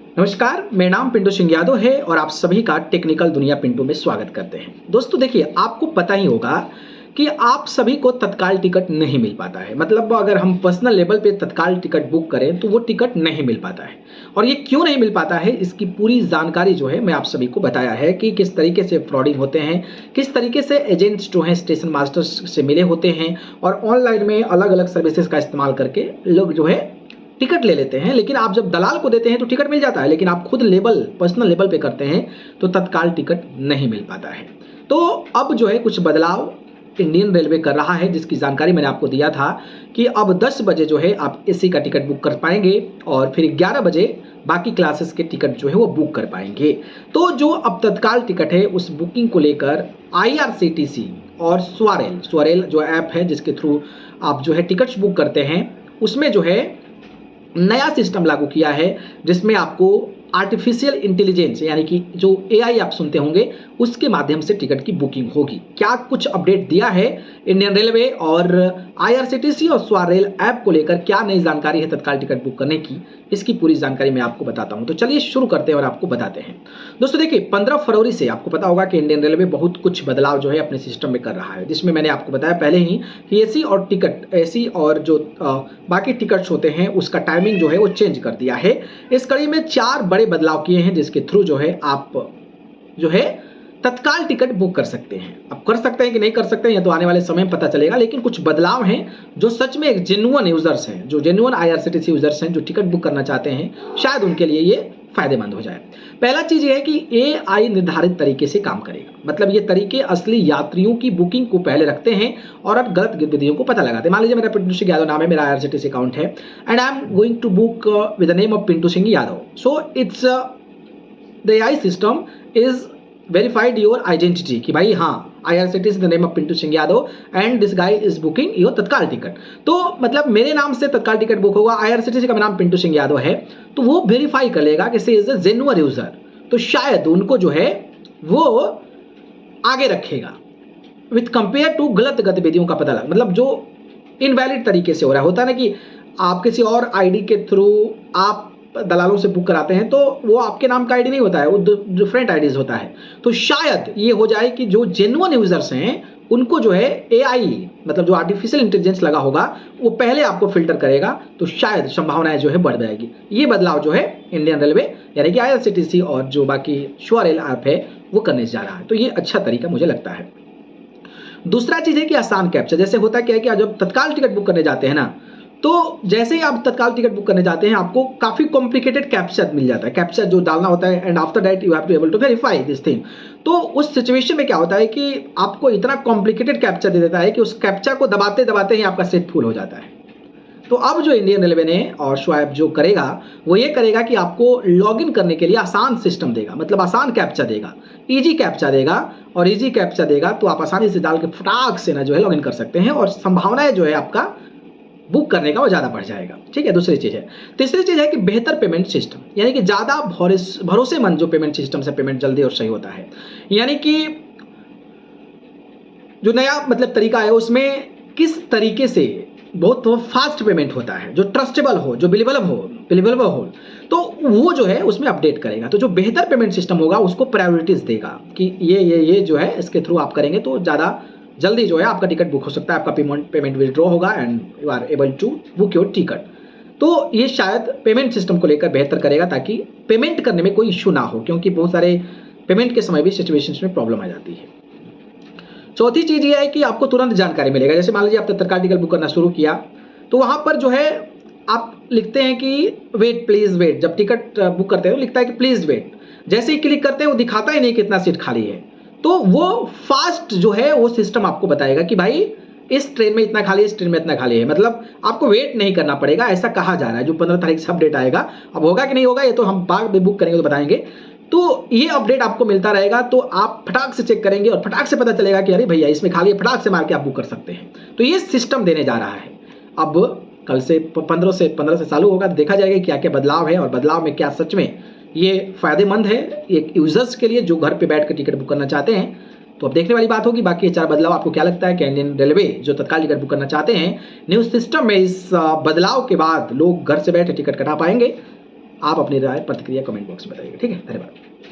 नमस्कार, मेरा नाम पिंटू सिंह यादव है और आप सभी का टेक्निकल दुनिया पिंटू में स्वागत करते हैं। दोस्तों देखिए, आपको पता ही होगा कि आप सभी को तत्काल टिकट नहीं मिल पाता है। मतलब अगर हम पर्सनल लेवल पे तत्काल टिकट बुक करें तो वो टिकट नहीं मिल पाता है। और ये क्यों नहीं मिल पाता है, इसकी पूरी जानकारी जो है मैं आप सभी को बताया है कि किस तरीके से फ्रॉडिंग होते हैं, किस तरीके से एजेंट्स जो हैं स्टेशन मास्टर्स से मिले होते हैं और ऑनलाइन में अलग अलग सर्विसेज का इस्तेमाल करके लोग जो है टिकट ले लेते हैं। लेकिन आप जब दलाल को देते हैं तो टिकट मिल जाता है, लेकिन आप खुद पर्सनल लेवल पे करते हैं तो तत्काल टिकट नहीं मिल पाता है। तो अब जो है कुछ बदलाव इंडियन रेलवे कर रहा है, जिसकी जानकारी मैंने आपको दिया था कि अब 10 बजे जो है आप एसी का टिकट बुक कर पाएंगे और फिर 11 बजे बाकी क्लासेस के टिकट जो है वो बुक कर पाएंगे। तो जो अब तत्काल टिकट है उस बुकिंग को लेकर IRCTC और स्वारेल जो ऐप है जिसके थ्रू आप जो है टिकट्स बुक करते हैं, उसमें जो है नया सिस्टम लागू किया है जिसमें आपको आर्टिफिशियल इंटेलिजेंस यानी कि जो AI आप सुनते होंगे उसके माध्यम से टिकट की बुकिंग होगी। क्या कुछ अपडेट दिया है इंडियन रेलवे और IRCTC और स्वारेल ऐप को लेकर, क्या नई जानकारी है तत्काल टिकट बुक करने की, इसकी पूरी जानकारी मैं आपको बताता हूं। तो चलिए शुरू करते हैं और आपको बताते हैं। दोस्तों देखिए, 15 फरवरी से आपको पता होगा कि इंडियन रेलवे बहुत कुछ बदलाव जो है अपने सिस्टम में कर रहा है, जिसमें मैंने आपको बताया पहले ही कि एसी और जो बाकी टिकट्स होते हैं उसका टाइमिंग जो है वो चेंज कर दिया है। इस कड़ी में 4 बड़े बदलाव किए हैं जिसके थ्रू जो है आप जो है तत्काल टिकट बुक कर सकते हैं। अब कर सकते हैं कि नहीं कर सकते हैं, ये तो आने वाले समय में पता चलेगा, लेकिन कुछ बदलाव हैं जो सच में एक जेन्युइन यूजर्स हैं, जो जेन्युइन IRCTC यूजर्स हैं जो टिकट बुक करना चाहते हैं, शायद उनके लिए ये फायदेमंद हो जाए। पहला चीज ये है कि AI निर्धारित तरीके से काम करेगा। मतलब ये तरीके असली यात्रियों की बुकिंग को पहले रखते हैं और अब गलत गतिविधियों को पता लगाते हैं। मान लीजिए मेरा पिंटू सिंह यादव नाम है, मेरा IRCTC अकाउंट है and I am going to book with the name of Pintu Singh Yadav. So it's the AI system is verified your identity कि भाई हाँ, IRCTC the name of Pintu Singh Yadav and this guy is booking your tatkal ticket. तो मतलब मेरे नाम से तत्काल टिकट बुक होगा, IRCTC का नाम पिंटू सिंह यादव है, तो वो वेरीफाई कर लेगा कि इज अ जेन्युइन यूजर, तो शायद उनको जो है वो आगे रखेगा विथ कंपेयर टू गलत गतिविधियों का पता लगा। मतलब जो इनवैलिड तरीके से हो रहा है, होता है ना कि आप किसी और ID के थ्रू आप दलालों से बुक कराते हैं तो वो आपके नाम का ID नहीं होता है, वो डिफरेंट IDs होता है। तो शायद ये हो जाए कि जो जेन्युइन यूजर्स हैं उनको जो है AI मतलब जो आर्टिफिशियल इंटेलिजेंस लगा होगा वो पहले आपको फिल्टर करेगा, तो शायद संभावनाएं जो है बढ़ जाएगी। ये बदलाव जो है इंडियन रेलवे यानी कि IRCTC और जो बाकी स्वारेल ऐप है वो करने जा रहा है, तो ये अच्छा तरीका मुझे लगता है। दूसरा चीज है कि आसान कैप्चा। जैसे होता क्या है कि जब तत्काल टिकट बुक करने जाते हैं ना, तो जैसे ही आप तत्काल टिकट बुक करने जाते हैं आपको काफी कॉम्प्लिकेटेड कैप्चा मिल जाता है, कैप्चा जो डालना होता है and after that you have to able to verify this thing. तो उस सिचुएशन में क्या होता है कि आपको इतना कॉम्प्लिकेटेड कैप्चा दे देता है कि उस कैप्चा को दबाते दबाते ही आपका सेट फुल हो जाता है। तो अब जो इंडियन रेलवे ने और स्वाइप जो करेगा वो ये करेगा कि आपको लॉगिन करने के लिए आसान सिस्टम देगा, मतलब आसान कैप्चा देगा, इजी कैप्चा देगा। और इजी कैप्चा देगा तो आप आसानी से डाल के फटाक से ना जो है लॉगिन कर सकते हैं और संभावनाएं जो है आपका बुक करने का वो ज़्यादा बढ़ जाएगा। ठीक है, दूसरी चीज़ है। तीसरी चीज़ है कि बेहतर पेमेंट सिस्टम, यानी कि ज़्यादा भरोसेमंद जो पेमेंट सिस्टम से पेमेंट जल्दी और सही होता है। यानी कि जो नया मतलब तरीका है उसमें किस तरीके से बहुत फास्ट पेमेंट होता है, जो ट्रस्टेबल हो, जो बिलीवेबल हो, तो वो जो है उसमें अपडेट करेगा। तो जो बेहतर पेमेंट सिस्टम होगा उसको प्रायोरिटीज देगा कि ये जो है इसके थ्रू आप करेंगे तो ज़्यादा जल्दी जो है आपका टिकट बुक हो सकता है, आपका पेमेंट विड्रॉ होगा and you are able to book your ticket. तो ये शायद पेमेंट सिस्टम को लेकर बेहतर करेगा ताकि पेमेंट करने में कोई इशू ना हो, क्योंकि बहुत सारे पेमेंट के समय भी सिचुएशंस में प्रॉब्लम आ जाती है। चौथी चीज़ ये है कि आपको तुरंत जानकारी मिलेगा। जैसे मान लीजिए आप तत्काल टिकट बुक करना शुरू किया तो वहाँ पर जो है आप लिखते हैं कि वेट प्लीज़ वेट। जब टिकट बुक करते हैं तो लिखता है कि प्लीज़ वेट। जैसे ही क्लिक करते हैं वो दिखाता ही नहीं कितना सीट खाली है, तो वो फास्ट जो है वो सिस्टम आपको बताएगा कि भाई इस ट्रेन में इतना खाली है, इस ट्रेन में इतना खाली है। मतलब आपको वेट नहीं करना पड़ेगा, ऐसा कहा जा रहा है। जो 15 तारीख से अपडेट आएगा, अब होगा कि नहीं होगा ये तो हम बाद में बुक करेंगे तो बताएंगे। तो ये अपडेट आपको मिलता रहेगा, तो आप फटाक से चेक करेंगे और फटाक से पता चलेगा कि अरे भैया इसमें खाली है, फटाक से मार के आप बुक कर सकते हैं। तो ये सिस्टम देने जा रहा है। अब कल से 15 से चालू होगा, देखा जाएगा क्या क्या बदलाव है और बदलाव में क्या सच में ये फायदेमंद है एक यूजर्स के लिए जो घर पे बैठ कर टिकट बुक करना चाहते हैं। तो अब देखने वाली बात होगी। बाकी ये 4 बदलाव आपको क्या लगता है कि इंडियन रेलवे जो तत्काल टिकट बुक करना चाहते हैं न्यू सिस्टम में इस बदलाव के बाद लोग घर से बैठे टिकट कटा पाएंगे? आप अपनी राय प्रतिक्रिया कमेंट बॉक्स में बताइएगा। ठीक है, धन्यवाद।